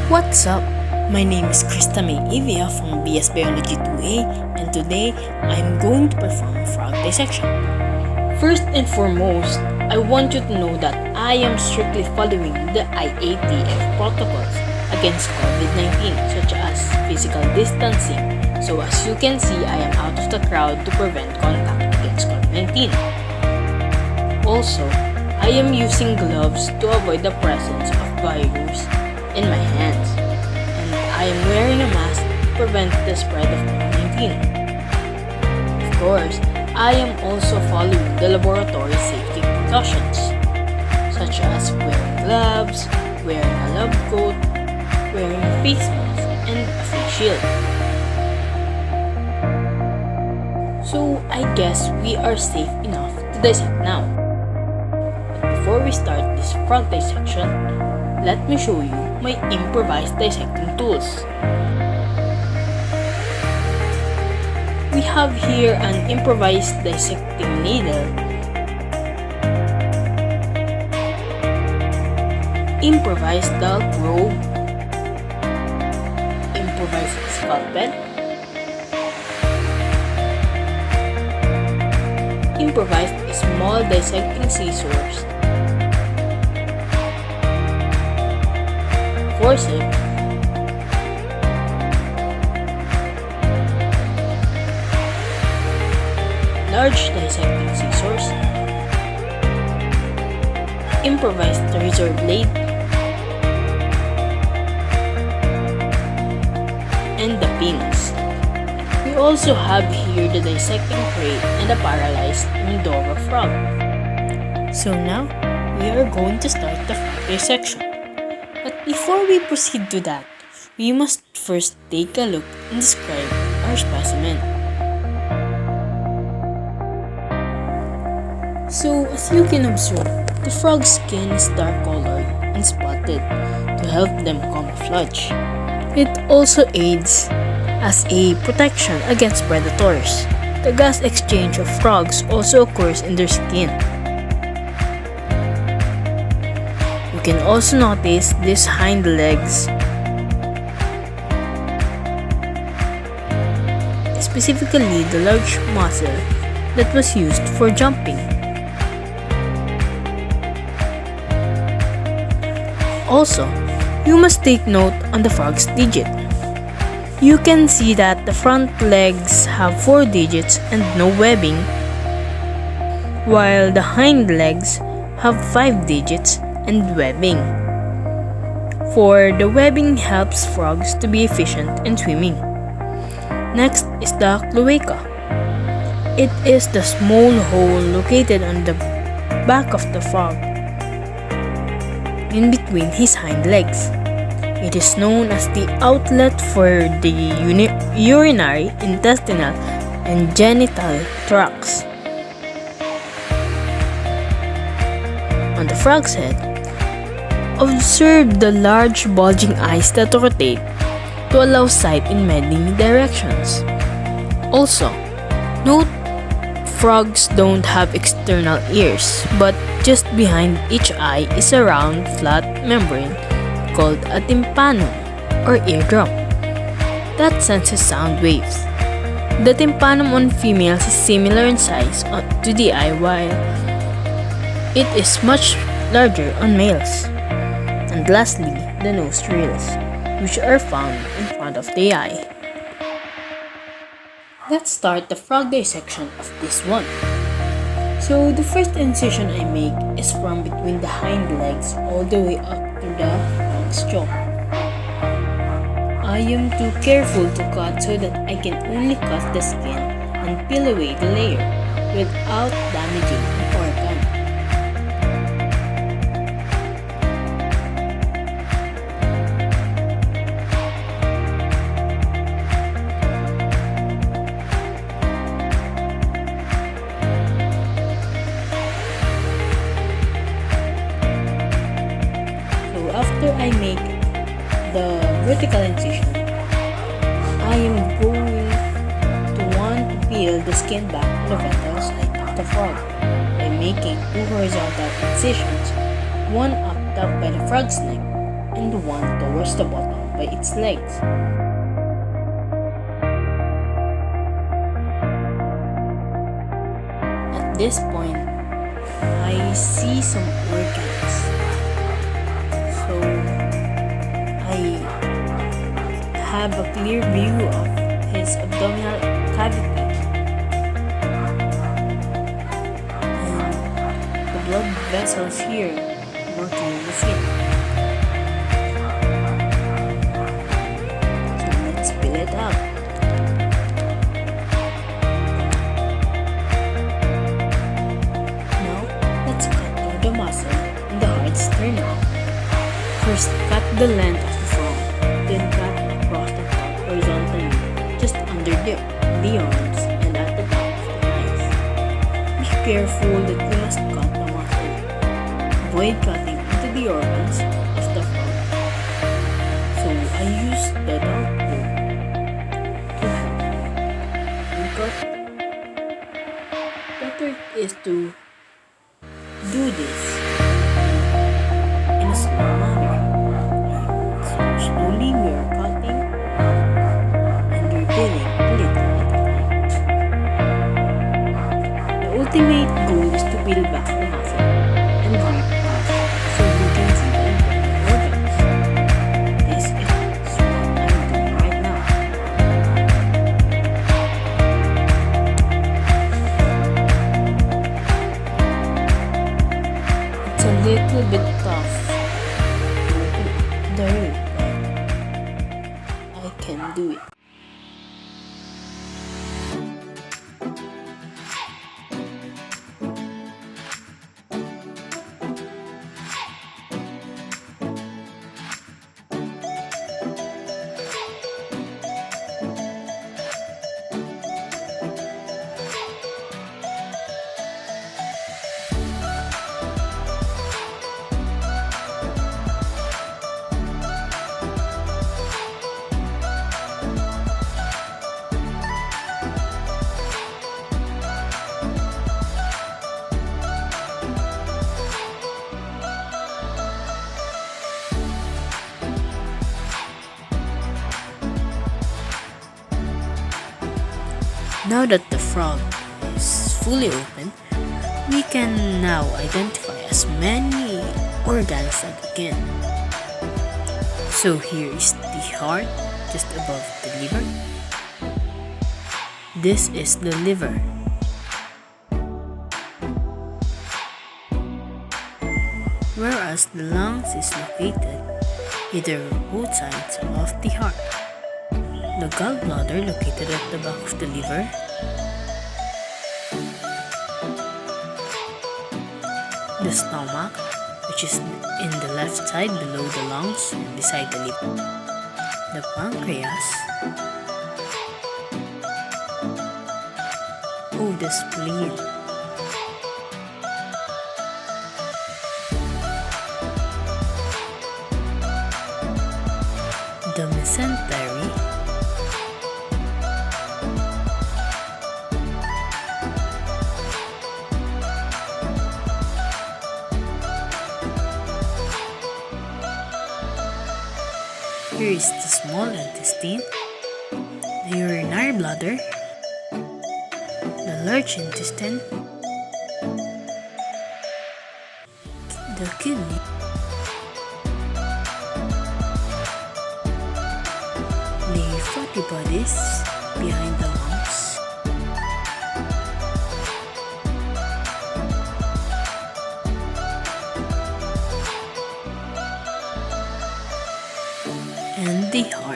What's up? My name is Krista May Evia from BS Biology 2A, and today I'm going to perform frog dissection. First and foremost, I want you to know that I am strictly following the IATF protocols against COVID-19, such as physical distancing. So as you can see, I am out of the crowd to prevent contact against COVID-19. Also, I am using gloves to avoid the presence of virus in my hands, and I am wearing a mask to prevent the spread of COVID-19. Of course, I am also following the laboratory safety precautions, such as wearing gloves, wearing a lab coat, wearing a face mask, and a face shield. So I guess we are safe enough to dissect now. But before we start this frog dissection, let me show you my improvised dissecting tools. We have here an improvised dissecting needle, improvised dull probe, improvised scalpel, improvised small dissecting scissors, forceps, large dissecting scissors, improvised razor blade, and the pins. We also have here the dissecting tray and the paralyzed Mindoro frog. So now, we are going to start the frog dissection. But before we proceed to that, we must first take a look and describe our specimen. So, as you can observe, the frog's skin is dark colored and spotted to help them camouflage. It also aids as a protection against predators. The gas exchange of frogs also occurs in their skin. You can also notice these hind legs, specifically the large muscle that was used for jumping. Also, you must take note on the frog's digit. You can see that the front legs have 4 digits and no webbing, while the hind legs have 5 digits and webbing. For the webbing helps frogs to be efficient in swimming. Next is the cloaca. It is the small hole located on the back of the frog, in between his hind legs. It is known as the outlet for the urinary, intestinal, and genital tracts. On the frog's head, observe the large bulging eyes that rotate to allow sight in many directions. Also, note frogs don't have external ears, but just behind each eye is a round, flat membrane called a tympanum or eardrum that senses sound waves. The tympanum on females is similar in size to the eye, while it is much larger on males. And lastly, the nostrils, which are found in front of the eye. Let's start the frog dissection of this one. So the first incision I make is from between the hind legs all the way up to the frog's jaw. I am too careful to cut so that I can only cut the skin and peel away the layer without damaging the organ. After I make the vertical incision, I am going to want to peel the skin back on the ventral side of the frog by making 2 horizontal incisions, one up top by the frog's neck and one towards the bottom by its legs. At this point, I see some organs. So I have a clear view of his abdominal cavity and the blood vessels here more clearly seen. So let's fill it up. Now let's cut through the muscle in the hard sternum. First, cut the length of the frog, then cut across the frog horizontally, just under the arms and at the top of the thighs. Be careful that you must cut the muscle. Avoid cutting into the organs of the frog. So I used the dog probe to help me cut. Better is to do this in a slow manner. So slowly we are cutting and repeating a little at a time. The ultimate goal is to peel back the muscle and rip off so you can see the internal organs. This is what I'm doing right now. It's a little bit tough. There, I can do it. Now that the frog is fully open, we can now identify as many organs as we can. So here is the heart just above the liver. This is the liver. Whereas the lungs is located either both sides of the heart. The gallbladder located at the back of the liver. The stomach, which is in the left side below the lungs and beside the liver. The pancreas. Oh, the spleen. The mesentery. Here is the small intestine, the urinary bladder, the large intestine, the kidney, the fatty bodies behind the lungs, and the heart.